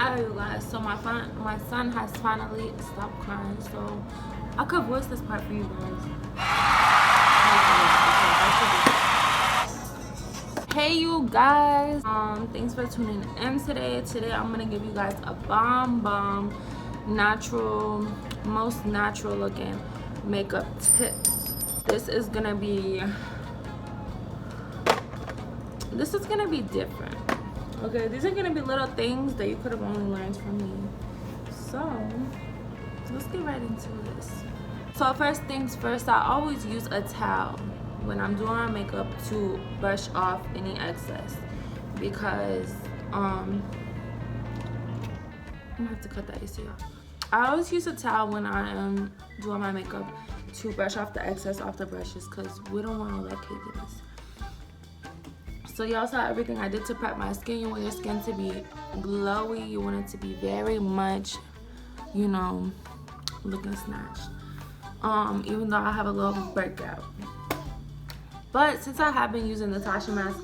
Alright, you guys, so my son has finally stopped crying, so I could voice this part for you guys. Hey you guys, thanks for tuning in today. Today I'm gonna give you guys a bomb natural, most natural looking makeup tips. This is gonna be different. Okay, these are gonna be little things that you could have only learned from me. So let's get right into this. So first things first, I always use a towel when I'm doing my makeup to brush off any excess, because I'm gonna have to cut that AC off. I always use a towel when I am doing my makeup to brush off the excess off the brushes, because we don't want all that cakiness. So y'all saw everything I did to prep my skin. You want your skin to be glowy. You want it to be very much, you know, looking snatched. Even though I have a little breakout. But since I have been using the Tasha mask,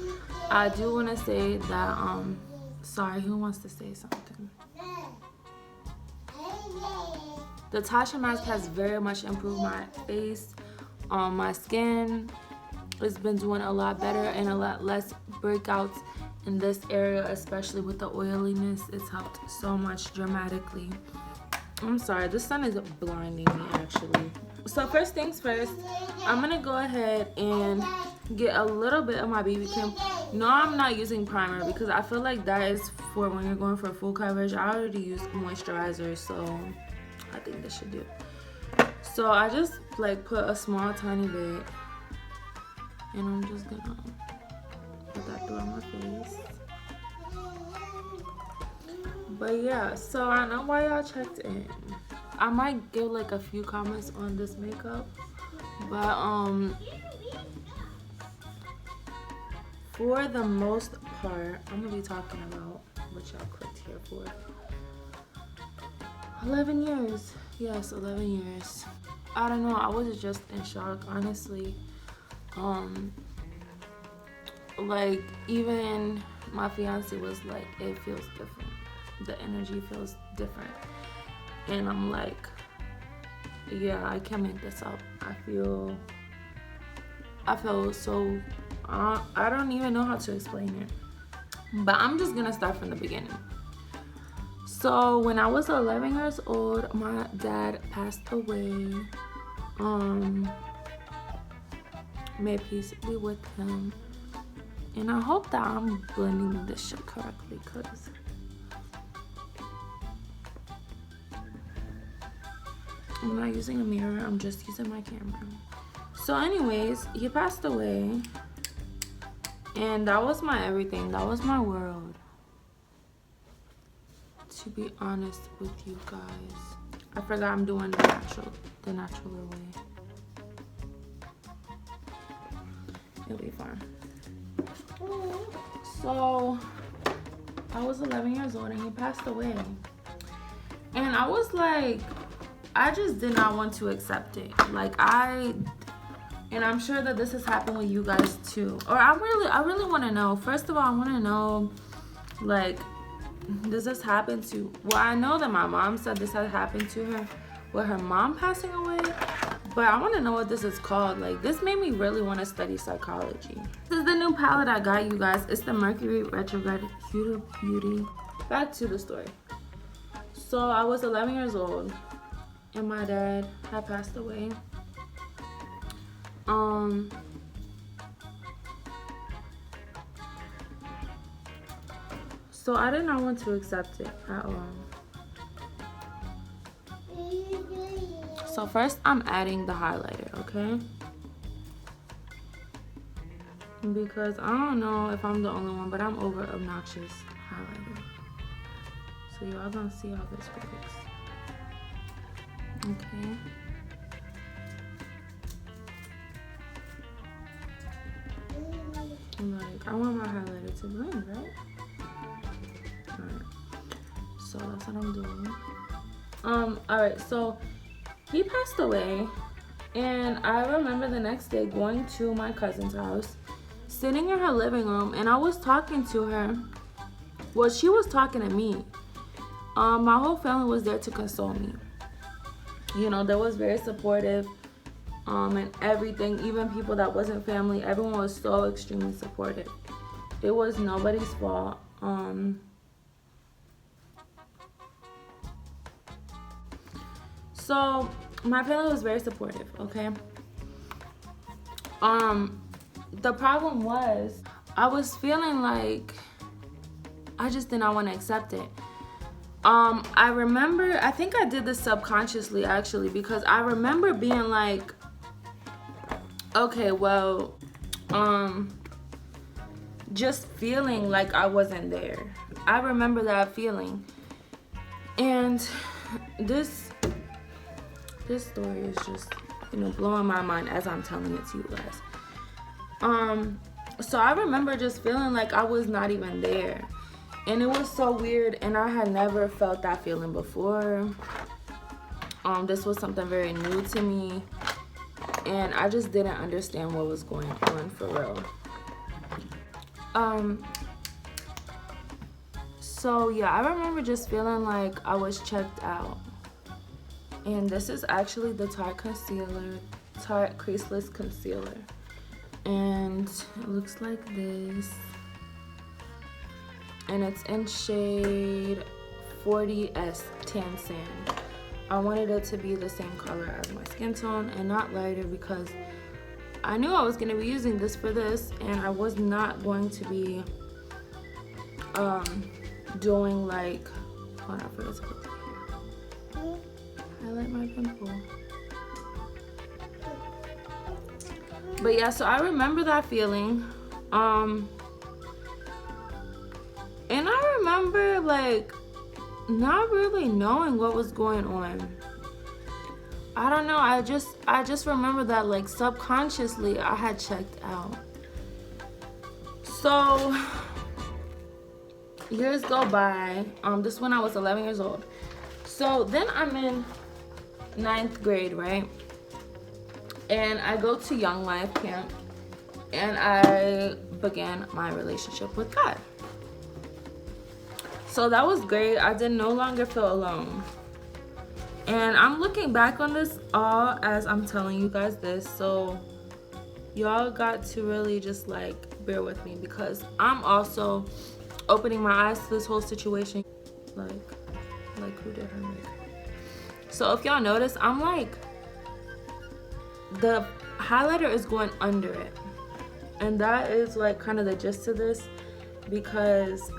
I do want to say that, sorry, who wants to say something? The Tasha mask has very much improved my face, my skin. It's been doing a lot better and a lot less breakouts in this area, especially with the oiliness. It's helped so much dramatically. I'm sorry, the sun is blinding me actually. So first things first, I'm gonna go ahead and get a little bit of my BB cream. No, I'm not using primer because I feel like that is for when you're going for full coverage. I already used moisturizer, so I think this should do. So I just like put a small tiny bit, and I'm just gonna put that through on my face. But yeah, so I know why y'all checked in. I might give like a few comments on this makeup, but for the most part, I'm gonna be talking about what y'all clicked here for. 11 years. Yes, 11 years. I don't know, I was just in shock, honestly. Like, even my fiance was like, it feels different. The energy feels different. And I'm like, yeah, I can't make this up. I feel so, I don't even know how to explain it. But I'm just gonna start from the beginning. So when I was 11 years old, my dad passed away. May peace be with him. And I hope that I'm blending this shit correctly, because I'm not using a mirror, I'm just using my camera. So anyways, he passed away, and that was my everything. That was my world, to be honest with you guys. I forgot I'm doing the natural way. It'll be fine. So I was 11 years old and he passed away, and I was like, I just did not want to accept it. Like, and I'm sure that this has happened with you guys too. Or I really want to know. First of all, I want to know, like, does this happen to, well, I know that my mom said this had happened to her with her mom passing away, but I want to know what this is called. Like, this made me really want to study psychology. This is the new palette I got, you guys. It's the Mercury Retrograde Huda Beauty. Back to the story. So I was 11 years old and my dad had passed away. So I did not want to accept it at all. So first I'm adding the highlighter, okay? Because I don't know if I'm the only one, but I'm over obnoxious highlighter. So y'all gonna see how this works. Okay. Like, I want my highlighter to blend, right? Alright. So that's what I'm doing. Alright, so he passed away, and I remember the next day going to my cousin's house, sitting in her living room, and I was talking to her. Well, she was talking to me, My whole family was there to console me. You know, they was very supportive, and everything. Even people that wasn't family, everyone was so extremely supportive. It was nobody's fault. So my family was very supportive, okay? The problem was I was feeling like I just did not want to accept it. I remember, I think I did this subconsciously actually, because I remember being like, okay, well, just feeling like I wasn't there. I remember that feeling. And this story is just, you know, blowing my mind as I'm telling it to you guys. So I remember just feeling like I was not even there. And it was so weird, and I had never felt that feeling before. This was something very new to me, and I just didn't understand what was going on for real. So yeah, I remember just feeling like I was checked out. And this is actually the Tarte concealer, Tarte creaseless concealer, and it looks like this. And it's in shade 40S Tan Sand. I wanted it to be the same color as my skin tone and not lighter, because I knew I was going to be using this for this, and I was not going to be doing like, hold on, I forgot to put that here. Highlight my pimple. But yeah, so I remember that feeling. And I remember like not really knowing what was going on. I don't know, I just remember that like subconsciously I had checked out. So years go by. This is when I was 11 years old. So then I'm in 9th grade, right? And I go to Young Life camp, and I began my relationship with God. So that was great. I did no longer feel alone. And I'm looking back on this all as I'm telling you guys this, so y'all got to really just like bear with me, because I'm also opening my eyes to this whole situation. Like who did her makeup? So if y'all notice, I'm like, the highlighter is going under it, and that is like kind of the gist of this, because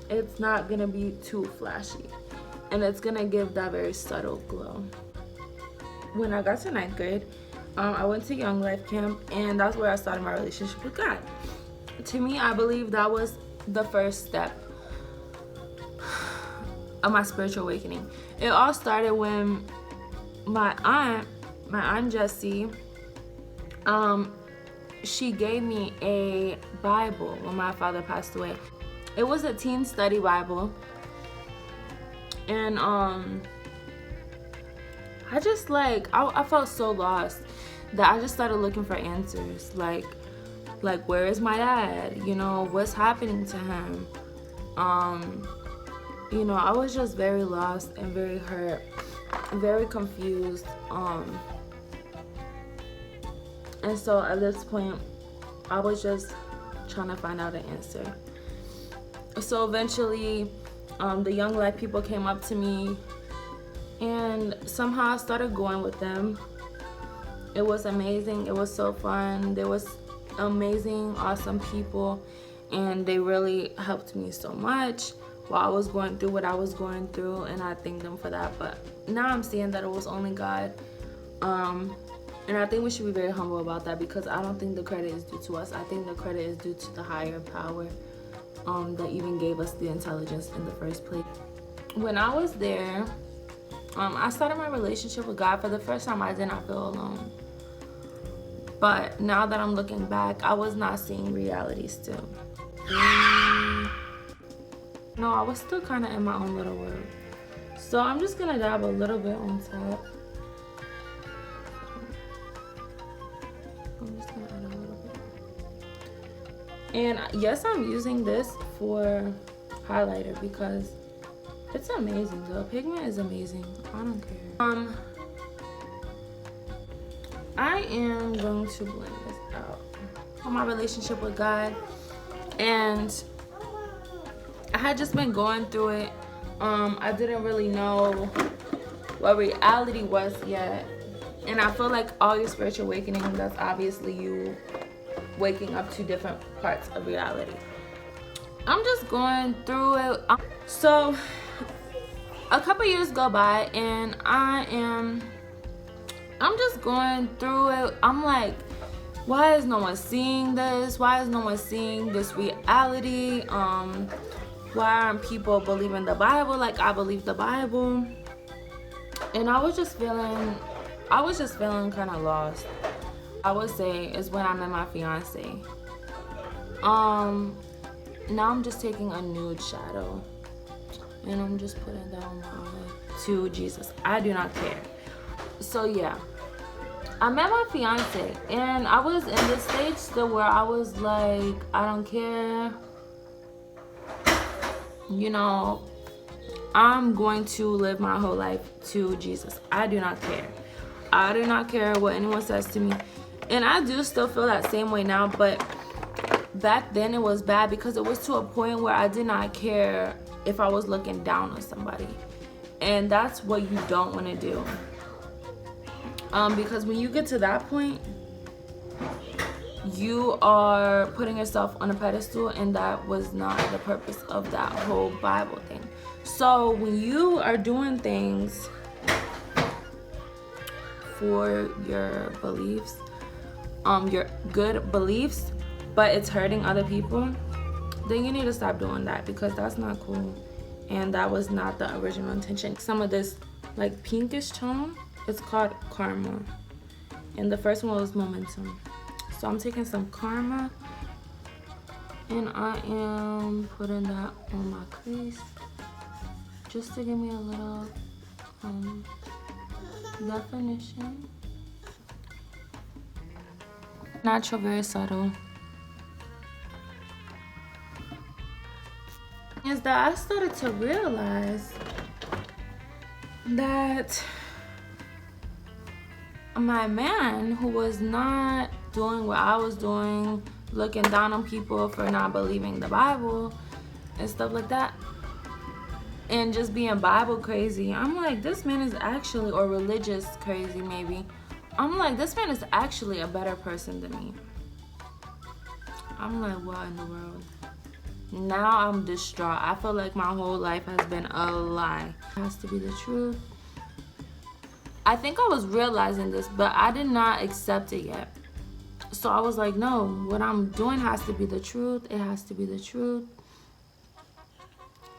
it's not gonna be too flashy, and it's gonna give that very subtle glow. When I got to 9th grade, I went to Young Life camp, and that's where I started my relationship with God. To me, I believe that was the first step of my spiritual awakening. It all started when my aunt Jessie, she gave me a Bible when my father passed away. It was a teen study Bible, and I just like I felt so lost that I just started looking for answers, like where is my dad? You know, what's happening to him? You know, I was just very lost and very hurt, very confused. And so at this point, I was just trying to find out an answer. So eventually, the Young Life people came up to me, and somehow I started going with them. It was amazing. It was so fun. There was amazing, awesome people, and they really helped me so much while I was going through what I was going through, and I thank them for that. But now I'm seeing that it was only God, and I think we should be very humble about that, because I don't think the credit is due to us. I think the credit is due to the higher power that even gave us the intelligence in the first place. When I was there, I started my relationship with God. For the first time, I did not feel alone. But now that I'm looking back, I was not seeing reality still. No, I was still kind of in my own little world. So I'm just gonna dab a little bit on top. I'm just gonna add a little bit. And yes, I'm using this for highlighter because it's amazing. The pigment is amazing. I don't care. I am going to blend this out on my relationship with God, and I had just been going through it. I didn't really know what reality was yet, and I feel like all your spiritual awakening, that's obviously you waking up to different parts of reality. I'm just going through it. So a couple years go by, and I'm just going through it. I'm like, why is no one seeing this? Why is no one seeing this reality? Why aren't people believing the Bible like I believe the Bible? And I was just feeling kind of lost. I would say is when I met my fiance. Now I'm just taking a nude shadow, and I'm just putting that on my eye. To Jesus, I do not care. So yeah, I met my fiance, and I was in this stage still where I was like, I don't care. You know, I'm going to live my whole life to Jesus. I do not care. I do not care what anyone says to me. And I do still feel that same way now, but back then it was bad because it was to a point where I did not care if I was looking down on somebody. And that's what you don't want to do. Because when you get to that point, you are putting yourself on a pedestal, and that was not the purpose of that whole Bible thing. So when you are doing things for your beliefs, your good beliefs, but it's hurting other people, then you need to stop doing that, because that's not cool, and that was not the original intention. Some of this like pinkish tone, it's called Karma, and the first one was Momentum. So I'm taking some Karma, and I am putting that on my crease just to give me a little definition. Natural, very subtle. Is that I started to realize that my man, who was not doing what I was doing, looking down on people for not believing the Bible and stuff like that, and just being Bible crazy, I'm like, this man is actually, or religious crazy maybe, I'm like, this man is actually a better person than me. I'm like, what in the world? Now I'm distraught. I feel like my whole life has been a lie. It has to be the truth. I think I was realizing this, but I did not accept it yet. So I was like, no, what I'm doing has to be the truth. It has to be the truth.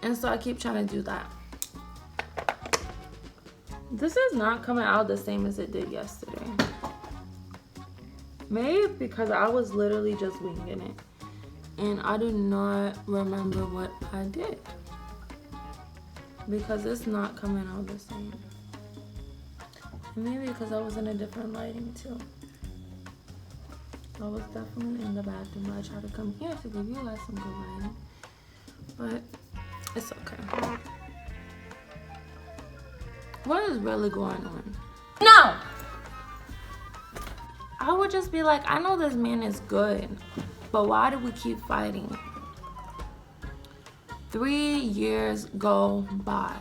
And so I keep trying to do that. This is not coming out the same as it did yesterday. Maybe because I was literally just winging it, and I do not remember what I did, because it's not coming out the same. Maybe because I was in a different lighting too. I was definitely in the bathroom. I tried to come here to give you guys some good lighting, but it's okay. What is really going on? No! I would just be like, I know this man is good, but why do we keep fighting? 3 years go by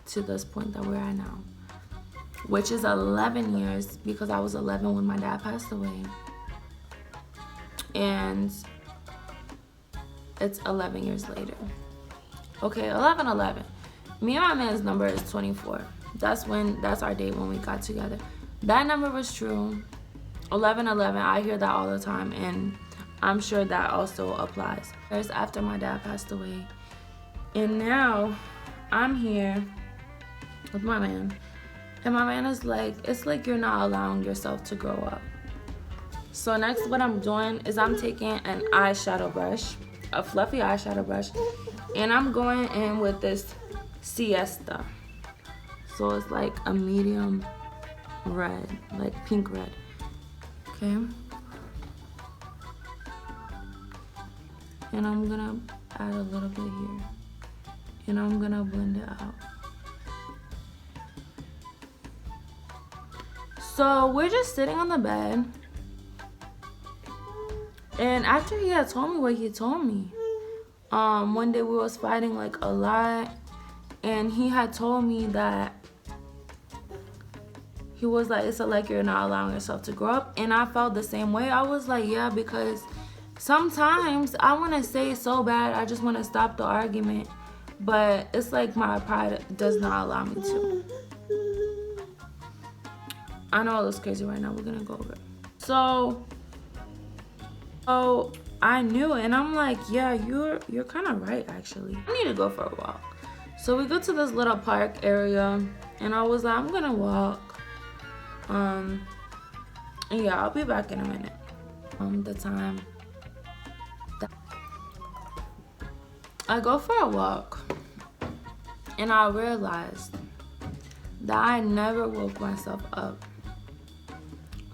to this point that we're at now, which is 11 years, because I was 11 when my dad passed away. And it's 11 years later. Okay, 11. Me and my man's number is 24. That's our date when we got together. That number was true. 11, I hear that all the time, and I'm sure that also applies. Years after my dad passed away, and now I'm here with my man, and my man is like, it's like you're not allowing yourself to grow up. So next, what I'm doing is I'm taking an eyeshadow brush, a fluffy eyeshadow brush, and I'm going in with this Siesta. So it's like a medium red, like pink red. Okay. And I'm gonna add a little bit here. And I'm gonna blend it out. So we're just sitting on the bed. And after he had told me what he told me, one day we was fighting like a lot. And he had told me that he was like, it's like you're not allowing yourself to grow up. And I felt the same way. I was like, yeah, because sometimes I want to say so bad, I just want to stop the argument. But it's like my pride does not allow me to. I know it looks crazy right now. We're gonna go over it. So I knew, and I'm like, yeah, you're kind of right, actually. I need to go for a walk. So we go to this little park area, and I was like, I'm gonna walk. And yeah, I'll be back in a minute. The time that I go for a walk, and I realized that I never woke myself up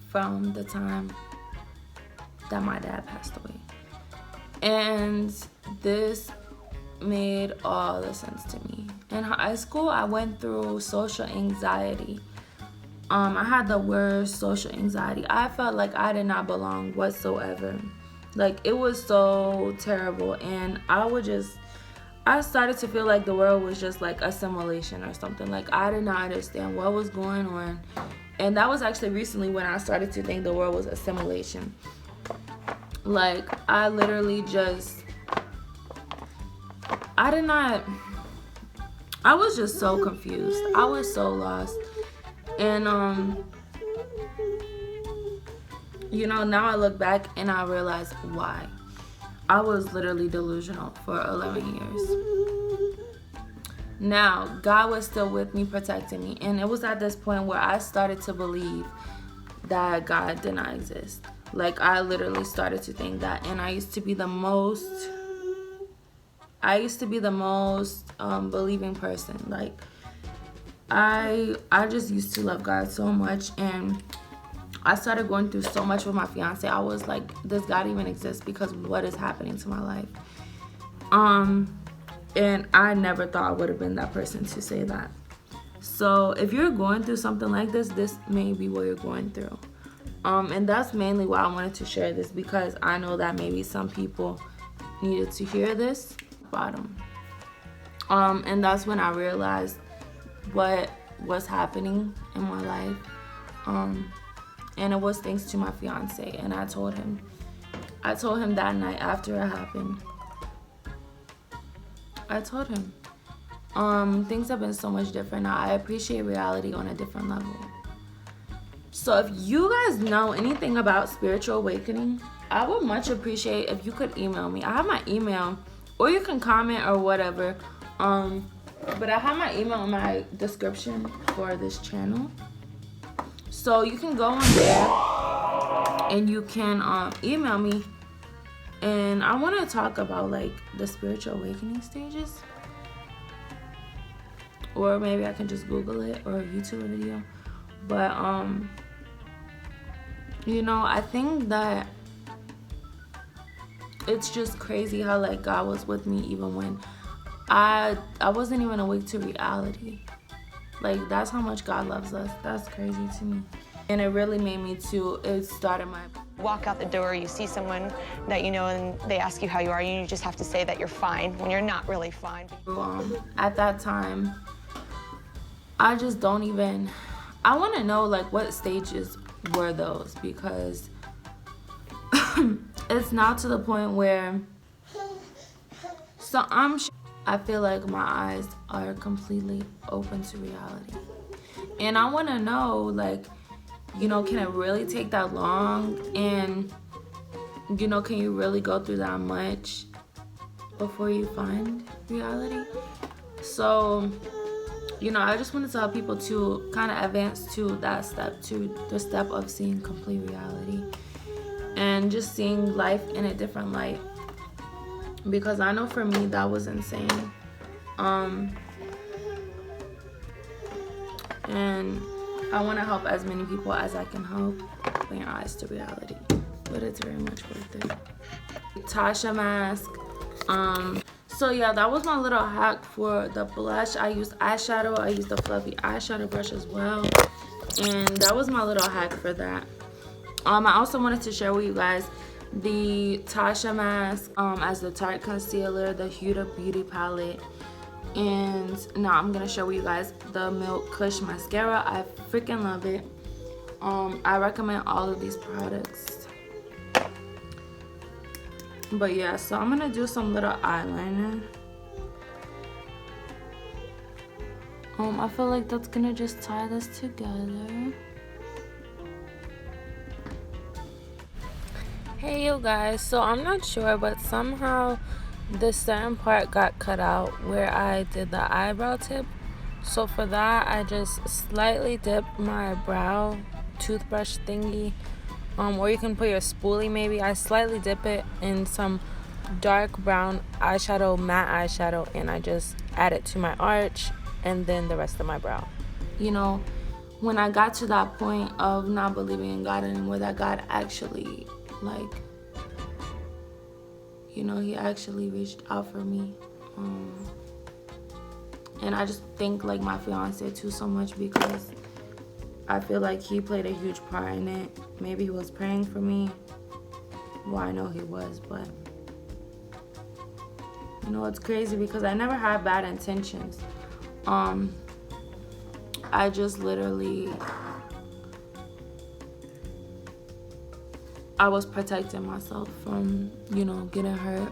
from the time that my dad passed away. And this made all the sense to me. In high school, I went through social anxiety. I had the worst social anxiety. I felt like I did not belong whatsoever. Like, it was so terrible. And I started to feel like the world was just like a simulation or something. Like, I did not understand what was going on. And that was actually recently when I started to think the world was a simulation. Like, I literally just, I was just so confused. I was so lost. And, you know, now I look back and I realize why. I was literally delusional for 11 years. Now, God was still with me, protecting me. And it was at this point where I started to believe that God did not exist. Like, I literally started to think that. And I used to be the most believing person. Like, I just used to love God so much. And I started going through so much with my fiance. I was like, does God even exist? Because what is happening to my life? And I never thought I would have been that person to say that. So if you're going through something like this, this may be what you're going through. And that's mainly why I wanted to share this, because I know that maybe some people needed to hear this. Bottom. And that's when I realized what was happening in my life. And it was thanks to my fiance. And I told him that night after it happened. I told him, things have been so much different now. I appreciate reality on a different level. So if you guys know anything about spiritual awakening, I would much appreciate if you could email me. I have my email, or you can comment or whatever. But I have my email in my description for this channel. So you can go on there and you can email me. And I want to talk about like the spiritual awakening stages. Or maybe I can just Google it or a YouTube video. But you know, I think that it's just crazy how like God was with me even when I wasn't even awake to reality. Like, that's how much God loves us. That's crazy to me. And it really made me it started my... Walk out the door, you see someone that you know, and they ask you how you are, and you just have to say that you're fine when you're not really fine. At that time, I just don't even... I want to know, like, what stages were those, because it's now to the point where... So I feel like my eyes are completely open to reality. And I want to know, like, you know, can it really take that long? And, you know, can you really go through that much before you find reality? So, you know, I just want to tell people to kind of advance to that step, to the step of seeing complete reality and just seeing life in a different light. Because I know for me, that was insane. And I want to help as many people as I can help open your eyes to reality. But it's very much worth it. Tasha mask. So yeah, that was my little hack for the blush. I used eyeshadow. I used a fluffy eyeshadow brush as well, and that was my little hack for that. I also wanted to share with you guys the Tasha mask as the Tarte concealer, the Huda Beauty palette, and now I'm gonna show you guys the Milk Kush mascara. I freaking love it. I recommend all of these products. But yeah, so I'm gonna do some little eyeliner. I feel like that's gonna just tie this together. Hey you guys, so I'm not sure, but somehow this certain part got cut out where I did the eyebrow tip. So for that, I just slightly dip my brow toothbrush thingy, or you can put your spoolie maybe. I slightly dip it in some dark brown eyeshadow, matte eyeshadow, and I just add it to my arch and then the rest of my brow. You know, when I got to that point of not believing in God anymore, that God actually, like, you know, he actually reached out for me. And I just thank like my fiance too so much, because I feel like he played a huge part in it. Maybe he was praying for me. Well, I know he was, but you know, it's crazy because I never had bad intentions. I just literally, I was protecting myself from, you know, getting hurt.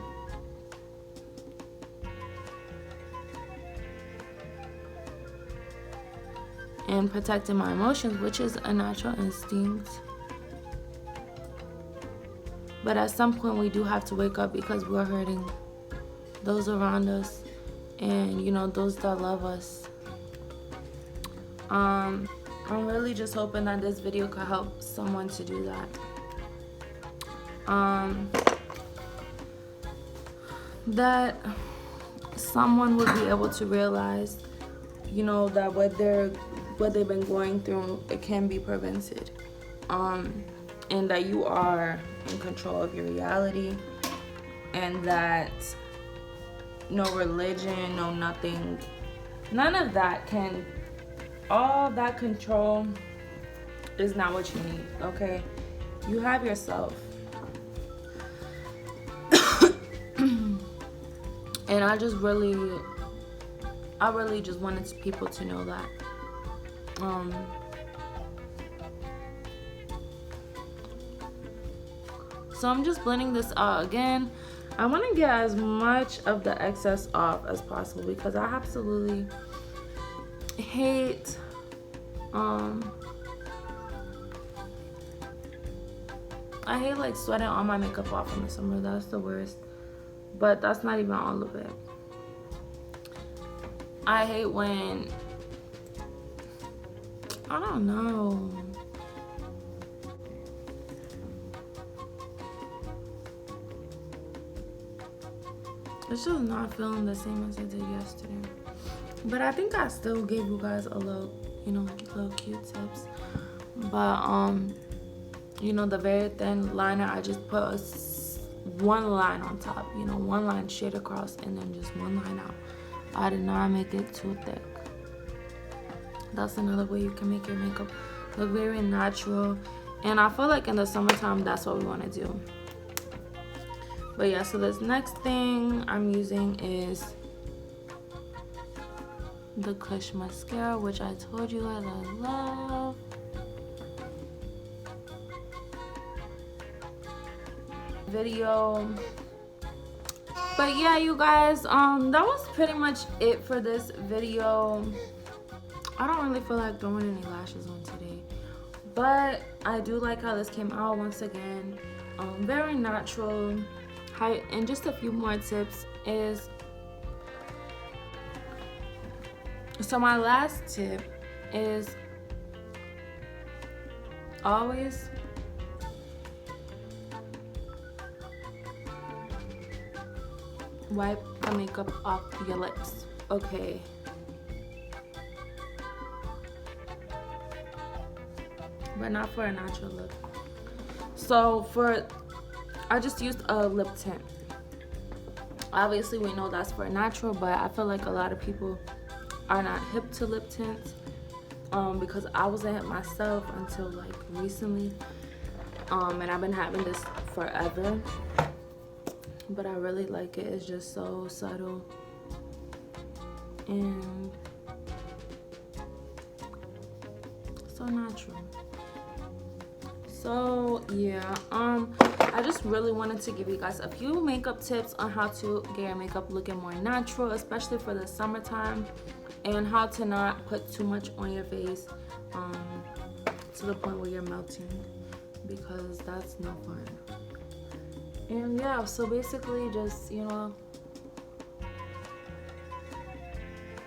And protecting my emotions, which is a natural instinct. But at some point we do have to wake up, because we're hurting those around us and, you know, those that love us. I'm really just hoping that this video could help someone to do that. That someone would be able to realize, you know, that what they've been going through, it can be prevented, and that you are in control of your reality, and that no religion, no nothing, none of that can, all that control is not what you need. Okay, you have yourself. And I really just wanted people to know that. So I'm just blending this out again. I want to get as much of the excess off as possible, because I absolutely hate I hate like sweating all my makeup off in the summer. That's the worst. But that's not even all of it. I hate when, I don't know. It's just not feeling the same as I did yesterday. But I think I still gave you guys a little, you know, little cute tips. But you know, the very thin liner, I just put one line on top, you know, one line straight across, and then just one line out. I did not make it too thick. That's another way you can make your makeup look very natural. And I feel like in the summertime, that's what we want to do. But yeah, so this next thing I'm using is the Kush mascara, which I told you guys I love. Video. But yeah, you guys, that was pretty much it for this video. I don't really feel like throwing any lashes on today, but I do like how this came out once again. Very natural. And just a few more tips is, so my last tip is always wipe the makeup off your lips, okay? But not for a natural look. So I just used a lip tint. Obviously we know that's for natural, but I feel like a lot of people are not hip to lip tints, because I wasn't hip myself until like recently, and I've been having this forever, but I really like it. It's just so subtle and so natural. So yeah, I just really wanted to give you guys a few makeup tips on how to get your makeup looking more natural, especially for the summertime, and how to not put too much on your face to the point where you're melting, because that's no fun. And yeah, so basically just, you know,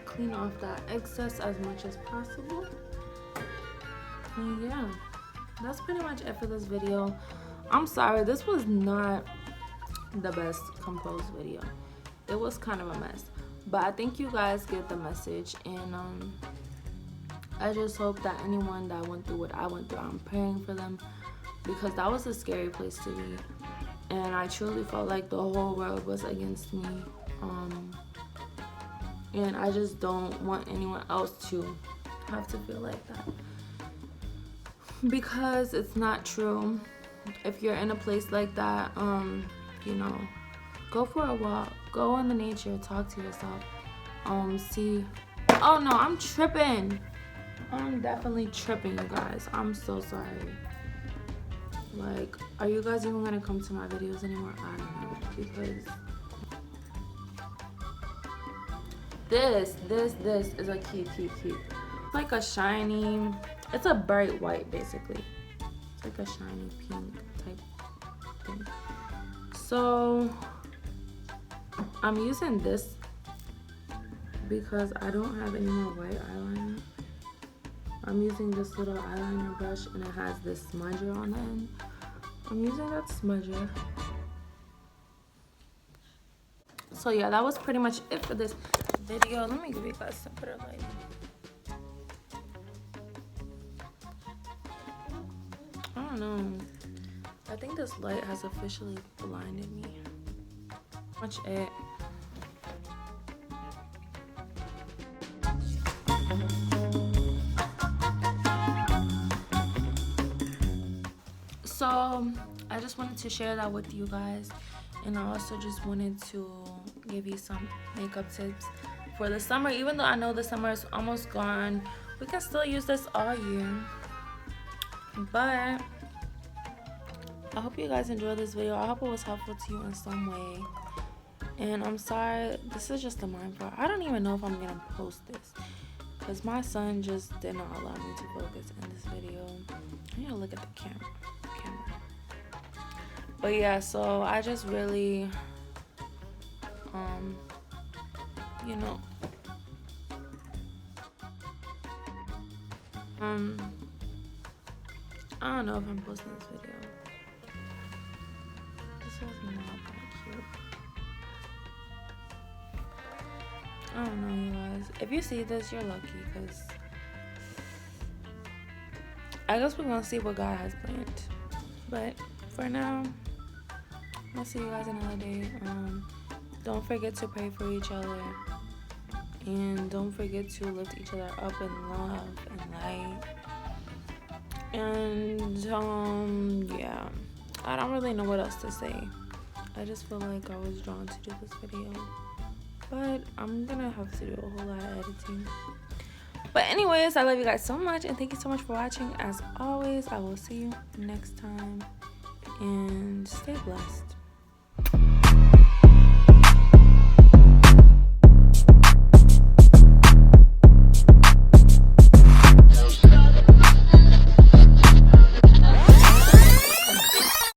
clean off that excess as much as possible. And yeah, that's pretty much it for this video. I'm sorry, this was not the best composed video. It was kind of a mess, but I think you guys get the message, and I just hope that anyone that went through what I went through, I'm praying for them, because that was a scary place to be, and I truly felt like the whole world was against me, and I just don't want anyone else to have to feel like that, because it's not true. If you're in a place like that, you know, go for a walk, go in the nature, talk to yourself, see. Oh no, I'm tripping. I'm definitely tripping, you guys. I'm so sorry. Like, are you guys even gonna come to my videos anymore? I don't know, because this is a cute. It's like a shiny, it's a bright white basically. It's like a shiny pink type thing. So I'm using this because I don't have any more white eyeliner. I'm using this little eyeliner brush, and it has this smudger on the end. I'm using that smudger. So yeah, that was pretty much it for this video. Let me give you guys some better lighting. I don't know. I think this light has officially blinded me. Much it. So I just wanted to share that with you guys, and I also just wanted to give you some makeup tips for the summer. Even though I know the summer is almost gone, we can still use this all year. But I hope you guys enjoyed this video. I hope it was helpful to you in some way. And I'm sorry, this is just a mind part. I don't even know if I'm gonna post this, because my son just did not allow me to focus in this video. I need to look at the camera. But yeah, so I just really, you know, I don't know if I'm posting this video. This was not that cute. I don't know, you guys. If you see this, you're lucky, because I guess we're gonna see what God has planned. But for now, I'll see you guys another day. Don't forget to pray for each other, and don't forget to lift each other up in love and light. And yeah, I don't really know what else to say. I just feel like I was drawn to do this video, but I'm gonna have to do a whole lot of editing. But anyways, I love you guys so much, and thank you so much for watching. As always, I will see you next time, and stay blessed.